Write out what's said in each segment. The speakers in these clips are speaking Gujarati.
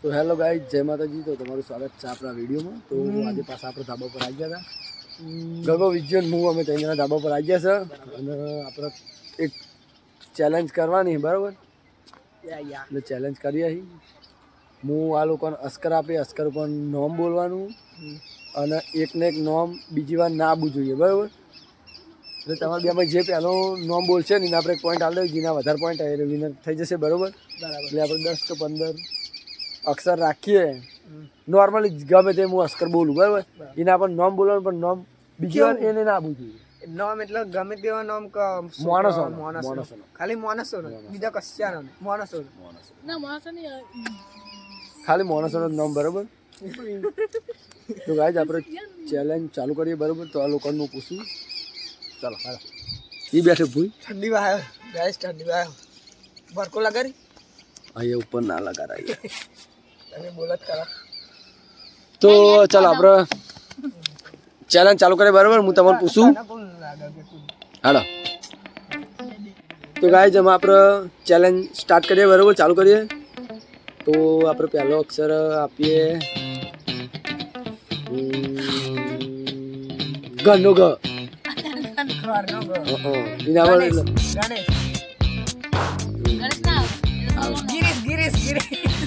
તો હેલો ગાઈસ, જય માતાજી. તો તમારું સ્વાગત છે આપણા વિડીયોમાં. તો આજે પાછા આપણે ધાબા પર આવી ગયા હતા. ગગો વિજ્ઞાન હું અમે ત્રણ જણા ધાબા પર આવી ગયા છે અને આપણે એક ચેલેન્જ કરવાની બરાબર. એટલે ચેલેન્જ કરીએ અહીં. હું આ લોકોને અસ્કર આપી, અસ્કર ઉપર નોમ બોલવાનું અને એકને એક નોમ બીજી વાર ના આવવું જોઈએ બરાબર. એટલે તમારે બેમાં જે પહેલો નોમ બોલશે ને એને આપણે એક પોઈન્ટ આપી દઈએ. જેના વધારે પોઈન્ટ આવે એટલે વિનર થઈ જશે બરાબર. એટલે આપણે 10 કે 15 અક્ષર રાખીએ. નોર્મલી ગમે તે હું અસ્કર બોલું બરાબર. એને આપણે નોમ બોલવાનું પણ નોમ બીજી વાર એને ના આવવું જોઈએ. નોમ એટલે ગમે તેવા નોમ માણસો ખાલી માણસો બીજા કશા નામ માણસો ના માણસો નહીં ખાલી માણસોનો જ નામ બરાબર. તો ગાઈસ આપણે ચેલેન્જ ચાલુ કરીએ બરાબર. તો આ લોકોને હું પૂછું. ચાલો હાલો એ બેઠે ભૂઈ ઠંડી વાય ગાઈસ ઠંડી વાય બરકો લગાડી અહીંયા ઉપર ના લગાડાય. તમે બોલત કરો તો ચાલો આપણે ચેલેન્જ ચાલુ કરીએ બરાબર. હું તમને પૂછું. હાલો તો ગાઈસ અમે આપણે ચેલેન્જ સ્ટાર્ટ કરીએ બરાબર. ચાલુ કરીએ. તો આપણે પહેલો અક્ષર આપીએ ગનો ગ.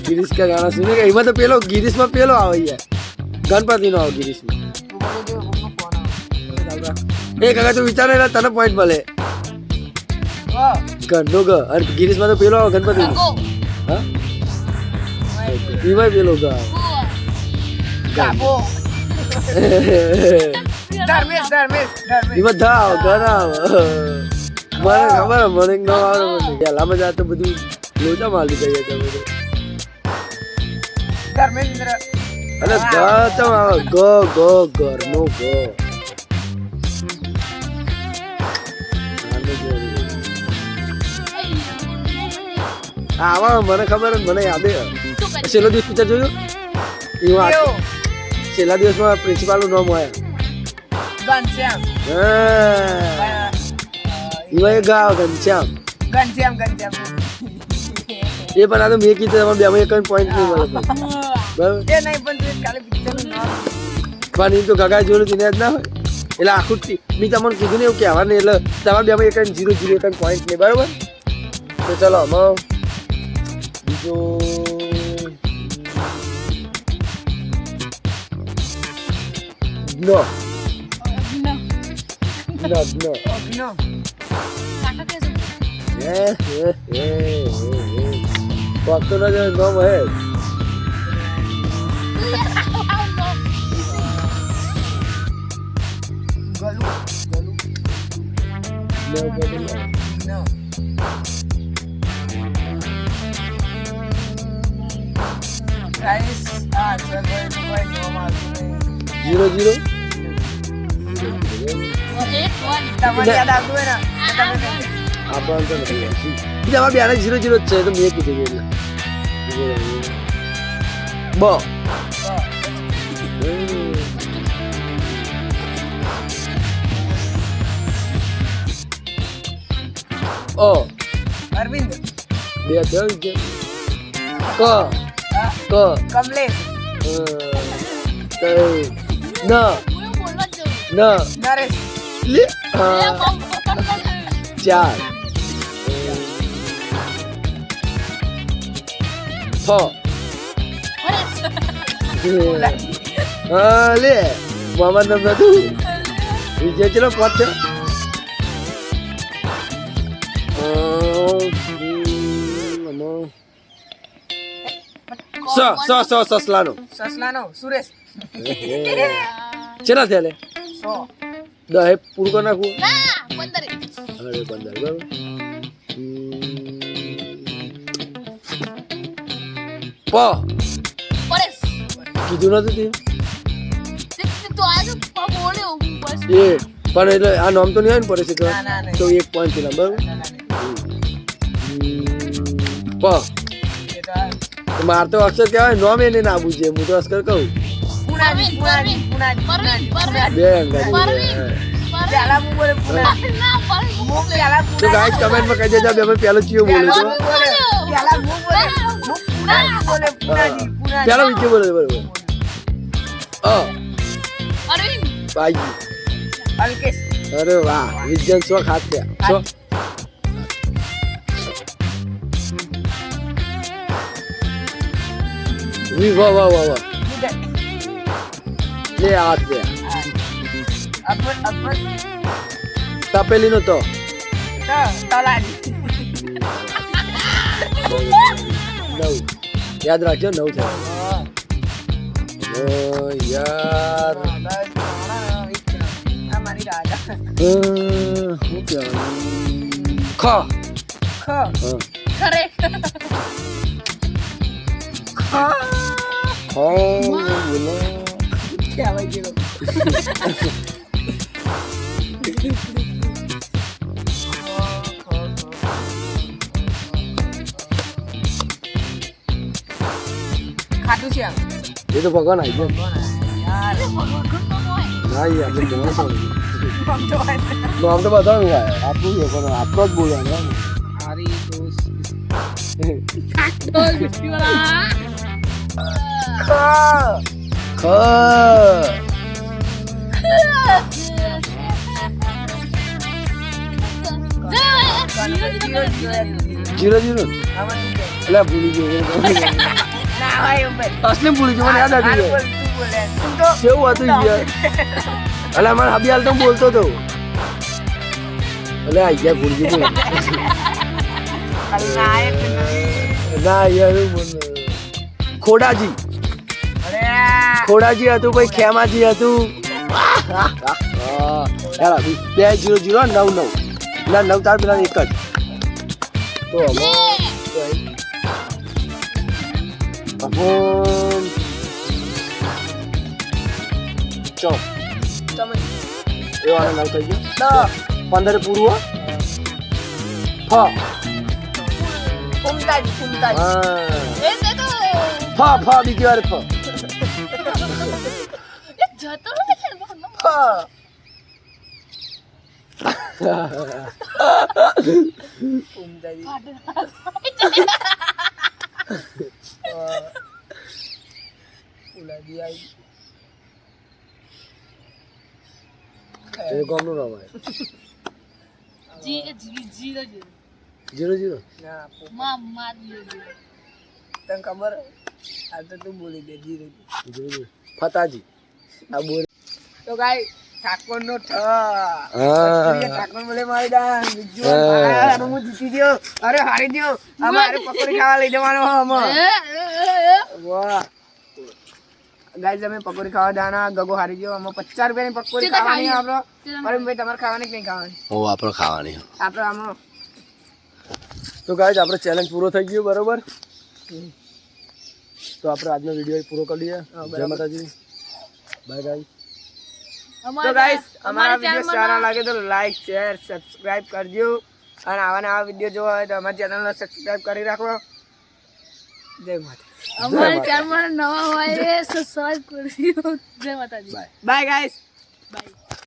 ગિરીશ का गाना सुने का एમાં તો પેલો ગિરીશ માં પેલો આવે યાર. ગણપતિ નો આવે ગિરીશ માં. એ કાકા તું વિચારે ને તને પોઈન્ટ મળે. ગનો ગ અને ગિરીશ માં તો પેલો આવે ગણપતિ નો. હા એમાં પેલો ગ આવે. ગાબો ધર્મેશ એમાં ધા આવે ઘર આવે. મને ખબર મને ન આવે પહેલામાં જ આ તો બધું લોચા માલી ગઈ તમે તો. ધર્મેન્દ્ર અને ગ તો આવે ગ ગ ઘરનો ગ. આવા મને ખબર મને યાદ છેલ્લો દિવસ પિક્ચર જોયું એવું. છેલ્લા દિવસમાં પ્રિન્સિપાલનું નામ હોય ઘનશ્યામ એમાં એ ગાવ ઘનશ્યામ. ઘનશ્યામ એ પણ આ તો મેં કીધું તમારે બેમાં એક પોઈન્ટ નહીં મળે બરાબર. એ નહીં પણ તું ખાલી પિક્ચરનું નામ પણ એ તો ગગા જોયું તેને જ ના હોય. એટલે આખું મેં તમને કીધું ને એવું કહેવા નહીં. એટલે તમારે બેમાં એક 0-0 એક પોઈન્ટ નહીં બરાબર. તો ચલો આમાં બીજો નો નો નો નો ભક્તો ના નામ હે. નો ગાઈસ આ જગર કોઈ નો મારતું 0-0 તમને યાદ આવતું હોય ને આપણને તો નથી બીજા બે 0-0 જ છે. તો મેં કીધું એટલે બ ઓ અરવિંદ બે થયો કે ક ક કમલેશ ન ન નરેશ લે 4 ફ લે મામા નામ નતું વિજય. ચલો પાંચ છે. સસલાનો સુરેશ ચેલા થયા લે 100 દહે પૂરું કરી નાખવું. 15 હવે 15 બરાબર. પ પરેશ કીધું નતું તો આજ બોલ્યો બસ. એ પણ એટલે આ નામ તો નહીં આવે ને પડે છે ના, નહીં. તો એક પોઈન્ટ પેલા બરાબર. પ માર તો અક્ષર કહેવાય નોમ એને ના આવવું જોઈએ. હું તો અક્ષર કહું પુનાજી બે અંગાજી. પેલા હું બોલે પુનાજી ના પર હું પેલા તો ગાઈસ કમેન્ટમાં કહી દેજો બે પહેલો ચિયો બોલું છું. પેલા હું બોલે બોલે પુનાજી પુનાજી ચાલો વિજય બોલો બરોબર અરવિંદ ભાઈ અલ્કેશ અરે વાહ વિજ્ઞાન સો ખાસ છે સો વાહ વાહ વાહ વાહ લે આ છે અપન તપેલી નો તો તલાજી 9 યાદ રાખજો 9 છે યાર અમારી રાજા શું કહેવાનું ખ ખ હા ખરે બોલો કહેવાય ગયો ખાટું છે આમ એ તો ભગવાન આવી ગયો યાર ના યાર આપણે જવાનું છે આમ તો આમ તો બધાનું થાય આપણું છે પણ આપણો જ બોલવાનું હારી દોસ્ત તો બિસ્કીવાલા ખ જીરો જીરો એટલે ભૂલી ગયો ના હોય ભાઈ અસલી ભૂલી ગયો મને યાદ આવી ગયો તું બોલે તું તો કેવું હતું યાર એટલે અમારે હબિયાલ તો બોલતો હતો એટલે આ ગયા ભૂલી ગયો ખલનાયક ના યાર ખોડાજી ખોડાજી હતું ભાઈ ખેમાજી હતું ચાલો 200 9 ના 9 તાર પેલા એક જ તો ચો તમે એ વાળા 9 થઈ ગયો 15 પૂરું હા ફૂમતાજી એ તે તો ફા બીજી વાર ફા એ જતો રહે છે ફૂમતાજી ફૂલાજી આવી એ કોમનું નામ આવે જી જીરો જીરો જીરો ના મા જીરો તને ખબર આ તો તું બોલી દે જીરો જીરો જીરો ફતાજી આ બોલ તો ગાય ઠાકોર નો હા. ઠાકોર બોલે મારી દાન હું જીતી ગયો અરે હારી ગયો અમારે પકોડી ખાવા લઈ જવાનો વાહ ગાઈસ અમે પકોડી ખાવા જવાના ગગો હારી ગયો અમે 50 રૂપિયાની પકોડી ખાવાની આપણો અરે ભાઈ તમારે ખાવાની કે નહીં ખાવાની ઓ આપણો ખાવાની આપણે આમાં તો ગાઈસ આપણો ચેલેન્જ પૂરો થઈ ગયો બરોબર તો આપણે આજનો વિડીયો પૂરો કરી લઈએ જય માતાજી બાય ગાઈસ તો ગાઈસ અમારા વિડીયો સારા લાગે તો લાઈક શેર સબસ્ક્રાઇબ કરજો અને આવા વિડીયો જોવા હોય તો અમારી ચેનલને સબસ્ક્રાઇબ કરી રાખો જય માતા અમારી ચેનલ નવા હોય એ સબસ્ક્રાઇબ કરજો જય માતાજી બાય ગાઈસ બાય